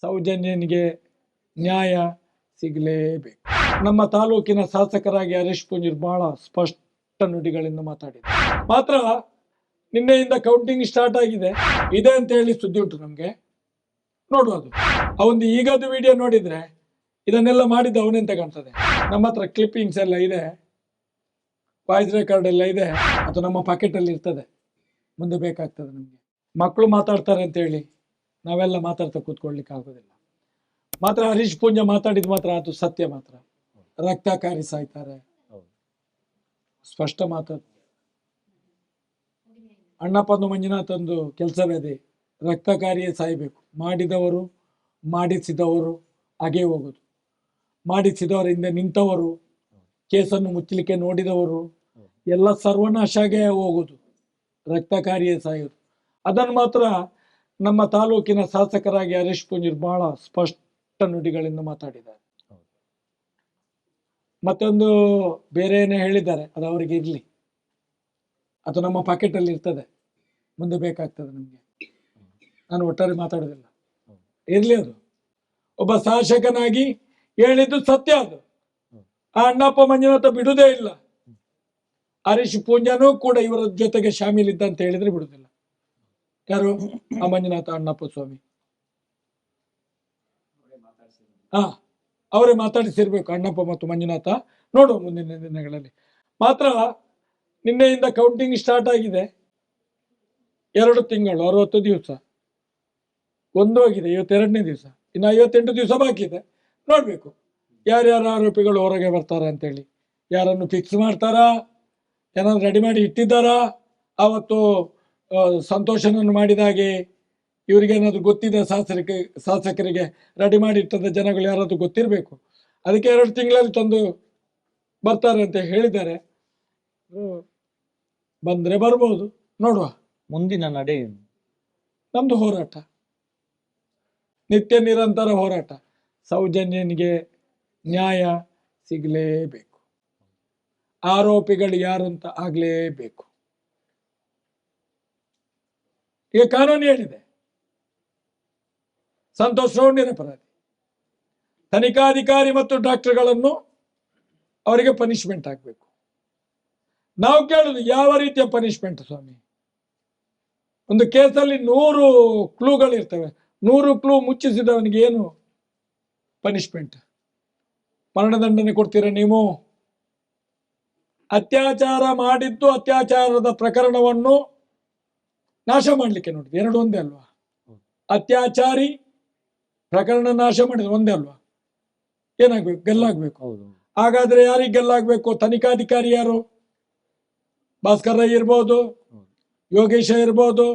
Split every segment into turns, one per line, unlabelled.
ಸೌಜನ್ಯನಿಗೆ ನ್ಯಾಯ ಸಿಗಲೇಬೇಕು. ನಮ್ಮ ತಾಲೂಕಿನ ಶಾಸಕರಾಗಿ ಹರೀಶ್ ಪೂಂಜಾರ್ ಬಹಳ ಸ್ಪಷ್ಟ ನುಡಿಗಳಿಂದ ಮಾತಾಡಿದ್ದಾರೆ. ಮಾತ್ರ ನಿನ್ನೆಯಿಂದ ಕೌಂಟಿಂಗ್ ಸ್ಟಾರ್ಟ್ ಆಗಿದೆ ಇದೆ ಅಂತ ಹೇಳಿ ಸುದ್ದಿ ಉಂಟು ನಮ್ಗೆ. ನೋಡುವುದು ಅವನು ಈಗದು ವಿಡಿಯೋ ನೋಡಿದ್ರೆ ಇದನ್ನೆಲ್ಲ ಮಾಡಿದ್ದು ಅವನೆಂತ ಕಾಣ್ತದೆ. ನಮ್ಮ ಹತ್ರ ಕ್ಲಿಪ್ಪಿಂಗ್ಸ್ ಎಲ್ಲ ಇದೆ, ವಾಯ್ಸ್ ರೆಕಾರ್ಡ್ ಎಲ್ಲ ಇದೆ, ಅದು ನಮ್ಮ ಪಾಕೆಟ್ ಅಲ್ಲಿ ಇರ್ತದೆ. ಮುಂದೆ ಬೇಕಾಗ್ತದೆ ನಮ್ಗೆ. ಮಕ್ಕಳು ಮಾತಾಡ್ತಾರೆ ಅಂತ ಹೇಳಿ ನಾವೆಲ್ಲ ಮಾತಾಡ್ತಾ ಕೂತ್ಕೊಳ್ಲಿಕ್ಕೆ ಆಗೋದಿಲ್ಲ. ಮಾತ್ರ ಹರೀಶ್ ಪೂಂಜಾರ್ ಮಾತಾಡಿದ್ ಮಾತ್ರ ಅದು ಸತ್ಯ. ಮಾತ್ರ ರಕ್ತಕಾರಿ ಸಾಯ್ತಾರೆ, ಸ್ಪಷ್ಟ ಮಾತಾಡ. ಅಣ್ಣಪ್ಪಂದು ಮಂಜುನಾಥಂದು ಕೆಲಸವೇ ರಕ್ತಕಾರಿಯೇ ಸಾಯ್ಬೇಕು. ಮಾಡಿದವರು ಮಾಡಿಸಿದವರು ಹಾಗೇ ಹೋಗುದು, ಮಾಡಿಸಿದವರ ಹಿಂದೆ ನಿಂತವರು, ಕೇಸನ್ನು ಮುಚ್ಚಲಿಕ್ಕೆ ನೋಡಿದವರು ಎಲ್ಲ ಸರ್ವನಾಶಾಗೆ ಹೋಗುದು, ರಕ್ತಕಾರಿಯೇ ಸಾಯುವುದು. ಅದನ್ನು ಮಾತ್ರ ನಮ್ಮ ತಾಲೂಕಿನ ಶಾಸಕರಾಗಿ ಹರೀಶ್ ಪೂಂಜಾರ್ ಬಹಳ ಸ್ಪಷ್ಟ ನುಡಿಗಳಿಂದ ಮಾತಾಡಿದ್ದಾರೆ. ಮತ್ತೊಂದು ಬೇರೆ ಏನೇ ಹೇಳಿದ್ದಾರೆ ಅದು ಅವರಿಗೆ ಇರ್ಲಿ, ಅದು ನಮ್ಮ ಪಾಕೆಟ್ ಅಲ್ಲಿ ಇರ್ತದೆ, ಮುಂದೆ ಬೇಕಾಗ್ತದೆ ನಮ್ಗೆ. ನಾನು ಒಟ್ಟಾರೆ ಮಾತಾಡೋದಿಲ್ಲ, ಇರ್ಲಿ. ಅದು ಒಬ್ಬ ಶಾಸಕನಾಗಿ ಹೇಳಿದ್ದು ಸತ್ಯ. ಅದು ಆ ಅಣ್ಣಪ್ಪ ಮಂಜುನಾಥ ಬಿಡುವುದೇ ಇಲ್ಲ. ಹರೀಶ್ ಪೂಂಜಾರ್ನೂ ಕೂಡ ಇವರ ಜೊತೆಗೆ ಶಾಮೀಲಿದ್ದ ಅಂತ ಹೇಳಿದ್ರೆ ಬಿಡುದಿಲ್ಲ. ಯಾರು? ಆ ಮಂಜುನಾಥ ಅಣ್ಣಪ್ಪ ಸ್ವಾಮಿ. ಅವರೇ ಮಾತಾಡಿಸಿರ್ಬೇಕು, ಅಣ್ಣಪ್ಪ ಮತ್ತು ಮಂಜುನಾಥ. ನೋಡುವ ಮುಂದಿನ ದಿನಗಳಲ್ಲಿ. ಮಾತ್ರ ನಿನ್ನೆಯಿಂದ ಕೌಂಟಿಂಗ್ ಸ್ಟಾರ್ಟ್ ಆಗಿದೆ. 2 ತಿಂಗಳು 60 ದಿವಸ ಒಂದು ಹೋಗಿದೆ, 52ನೇ ದಿವಸ, ಇನ್ನು 58 ದಿವಸ ಬಾಕಿ ಇದೆ. ನೋಡ್ಬೇಕು ಯಾರ್ಯಾರು ಆರೋಪಿಗಳು ಹೊರಗೆ ಬರ್ತಾರೆ ಅಂತೇಳಿ. ಯಾರನ್ನು ಫಿಕ್ಸ್ ಮಾಡ್ತಾರಾ, ಏನಾದ್ರು ರೆಡಿ ಮಾಡಿ ಇಟ್ಟಿದ್ದಾರಾ? ಅವತ್ತು ಸಂತೋಷನನ್ನು ಮಾಡಿದಾಗೆ ಇವರಿಗೇನಾದ್ರು ಗೊತ್ತಿದೆ, ಶಾಸಕರಿಗೆ ರೆಡಿ ಮಾಡಿ ಇಟ್ಟದ ಜನಗಳು ಯಾರಾದ್ರೂ ಗೊತ್ತಿರಬೇಕು. ಅದಕ್ಕೆ 2 ತಿಂಗಳಲ್ಲಿ ತಂದು ಬರ್ತಾರೆ ಅಂತ ಹೇಳಿದ್ದಾರೆ. ಬಂದ್ರೆ ಬರ್ಬೋದು, ನೋಡುವ.
ಮುಂದಿನ ನಡೆ
ನಮ್ದು ಹೋರಾಟ ನಿತ್ಯ ನಿರಂತರ ಹೋರಾಟ. ಸೌಜನ್ಯನಿಗೆ ನ್ಯಾಯ ಸಿಗಲೇಬೇಕು, ಆರೋಪಿಗಳು ಯಾರಂತ ಆಗ್ಲೇಬೇಕು. ಈಗ ಕಾನೂನು ಹೇಳಿದೆ, ಸಂತೋಷ್ ರೌಂಡ್ ನಿರಪರಾಧಿ. ತನಿಖಾಧಿಕಾರಿ ಮತ್ತು ಡಾಕ್ಟರ್ಗಳನ್ನು ಅವರಿಗೆ ಪನಿಷ್ಮೆಂಟ್ ಆಗಬೇಕು. ನಾವು ಕೇಳುದು ಯಾವ ರೀತಿಯ ಪನಿಷ್ಮೆಂಟ್ ಸ್ವಾಮಿ? ಒಂದು ಕೇಸಲ್ಲಿ 100 ಕ್ಲೂಗಳಿರ್ತವೆ, 100 ಕ್ಲೂ ಮುಚ್ಚಿಸಿದವನಿಗೆ ಏನು ಪನಿಷ್ಮೆಂಟ್? ಮರಣದಂಡನೆ ಕೊಡ್ತೀರಾ ನೀವು? ಅತ್ಯಾಚಾರ ಮಾಡಿದ್ದು, ಅತ್ಯಾಚಾರದ ಪ್ರಕರಣವನ್ನು ನಾಶ ಮಾಡಲಿಕ್ಕೆ ನೋಡಿದ್ದು 2 ಒಂದೇ ಅಲ್ವಾ? ಅತ್ಯಾಚಾರಿ ಪ್ರಕರಣ ನಾಶ ಮಾಡಿದ್ರು ಒಂದೇ ಅಲ್ವಾ? ಏನಾಗ್ಬೇಕು? ಗೆಲ್ಲಾಗ್ಬೇಕು. ಹಾಗಾದ್ರೆ ಯಾರಿಗೆ ಗೆಲ್ಲಾಗ್ಬೇಕು? ತನಿಖಾಧಿಕಾರಿ ಯಾರು? ಭಾಸ್ಕರ್ ರೈ ಇರ್ಬೋದು, ಯೋಗೇಶ ಇರ್ಬೋದು,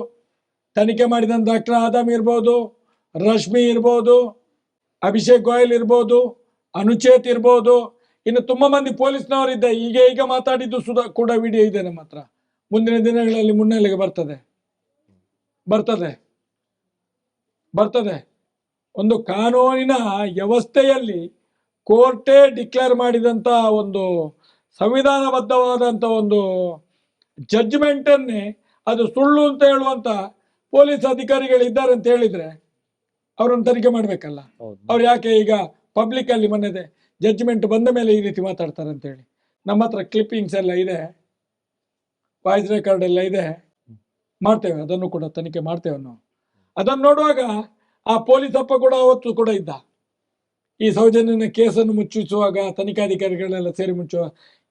ತನಿಖೆ ಮಾಡಿದ ಡಾಕ್ಟರ್ ಆದಮ್ ಇರ್ಬೋದು, ರಶ್ಮಿ ಇರ್ಬೋದು, ಅಭಿಷೇಕ್ ಗೋಯಲ್ ಇರ್ಬೋದು, ಅನುಚೇತ್ ಇರ್ಬೋದು, ಇನ್ನು ತುಂಬಾ ಮಂದಿ ಪೊಲೀಸ್ನವರಿದ್ದ. ಈಗ ಮಾತಾಡಿದ್ದು ಸುಧಾ ಕೂಡ ವಿಡಿಯೋ ಇದೆ ನಮ್ಮ ಹತ್ರ. ಮುಂದಿನ ದಿನಗಳಲ್ಲಿ ಮುನ್ನೆಲೆಗೆ ಬರ್ತದೆ. ಒಂದು ಕಾನೂನಿನ ವ್ಯವಸ್ಥೆಯಲ್ಲಿ ಕೋರ್ಟೇ ಡಿಕ್ಲೇರ್ ಮಾಡಿದಂತ ಒಂದು ಸಂವಿಧಾನಬದ್ಧವಾದಂತ ಒಂದು ಜಡ್ಜ್ಮೆಂಟ್ ಅನ್ನೇ ಅದು ಸುಳ್ಳು ಅಂತ ಹೇಳುವಂತ ಪೊಲೀಸ್ ಅಧಿಕಾರಿಗಳು ಇದ್ದಾರೆ ಅಂತ ಹೇಳಿದ್ರೆ ಅವರನ್ನು ತನಿಖೆ ಮಾಡ್ಬೇಕಲ್ಲ. ಅವ್ರು ಯಾಕೆ ಈಗ ಪಬ್ಲಿಕ್ ಅಲ್ಲಿ ಮೊನ್ನೆ ಜಡ್ಜ್ಮೆಂಟ್ ಬಂದ ಮೇಲೆ ಈ ರೀತಿ ಮಾತಾಡ್ತಾರೆ ಅಂತ ಹೇಳಿ. ನಮ್ಮ ಹತ್ರ ಕ್ಲಿಪ್ಪಿಂಗ್ಸ್ ಎಲ್ಲ ಇದೆ, ವಾಯ್ಸ್ ರೆಕಾರ್ಡ್ ಎಲ್ಲ ಇದೆ, ಮಾಡ್ತೇವೆ. ಅದನ್ನು ಕೂಡ ತನಿಖೆ ಮಾಡ್ತೇವೆ ನಾವು. ಅದನ್ನು ನೋಡುವಾಗ ಆ ಪೊಲೀಸ್ ಅಪ್ಪ ಕೂಡ ಅವತ್ತು ಕೂಡ ಇದ್ದ. ಈ ಸೌಜನ್ಯನ ಕೇಸನ್ನು ಮುಚ್ಚಿಸುವಾಗ ತನಿಖಾಧಿಕಾರಿಗಳೆಲ್ಲ ಸೇರಿ ಮುಚ್ಚುವ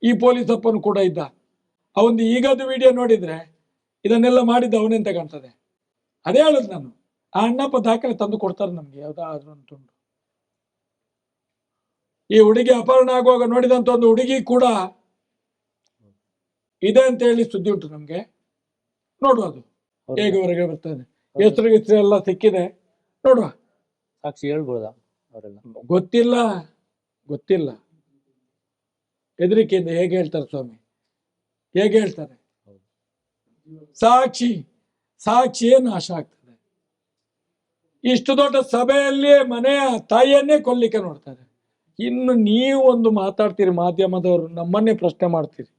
ಈ ಪೊಲೀಸ್ ಅಪ್ಪನು ಕೂಡ ಇದ್ದ. ಅವನು ಈಗದು ವಿಡಿಯೋ ನೋಡಿದ್ರೆ ಇದನ್ನೆಲ್ಲ ಮಾಡಿದ್ದು ಅವನೆಂತ ಕಾಣ್ತದೆ. ಅದೇ ಹೇಳುದು ನಾನು. ಆ ಅಣ್ಣಪ್ಪ ದಾಖಲೆ ತಂದು ಕೊಡ್ತಾರೆ ನಮ್ಗೆ, ಯಾವ್ದಾದ್ರು ಅಂತುಂಟು. ಈ ಹುಡುಗಿ ಅಪಹರಣ ಆಗುವಾಗ ನೋಡಿದಂತ ಒಂದು ಹುಡುಗಿ ಕೂಡ ಇದೆ ಅಂತ ಹೇಳಿ ಸುದ್ದಿ ಉಂಟು ನಮ್ಗೆ. ನೋಡುವ ಅದು ಹೇಗೆ ಹೊರಗೆ ಬರ್ತದೆ. ಹೆಸರು ಎಲ್ಲ ಸಿಕ್ಕಿದೆ, ನೋಡುವ.
ಸಾಕ್ಷಿ ಹೇಳ್ಬೋದಾ? ಅವರೆಲ್ಲ
ಗೊತ್ತಿಲ್ಲ. ಹೆದರಿಕೆಯಿಂದ ಹೇಗೆ ಹೇಳ್ತಾರೆ ಸ್ವಾಮಿ? ಹೇಗೆ ಹೇಳ್ತಾರೆ? ಸಾಕ್ಷಿಯೇ ನಾಶ ಆಗ್ತದೆ. ಇಷ್ಟು ದೊಡ್ಡ ಸಭೆಯಲ್ಲಿ ಮನೆಯ ತಾಯಿಯನ್ನೇ ಕೊಲ್ಲಿಕ್ಕೆ ನೋಡ್ತಾರೆ. ಇನ್ನು ನೀವು ಒಂದು ಮಾತಾಡ್ತೀರಿ, ಮಾಧ್ಯಮದವರು ನಮ್ಮನ್ನೇ ಪ್ರಶ್ನೆ ಮಾಡ್ತೀರಿ.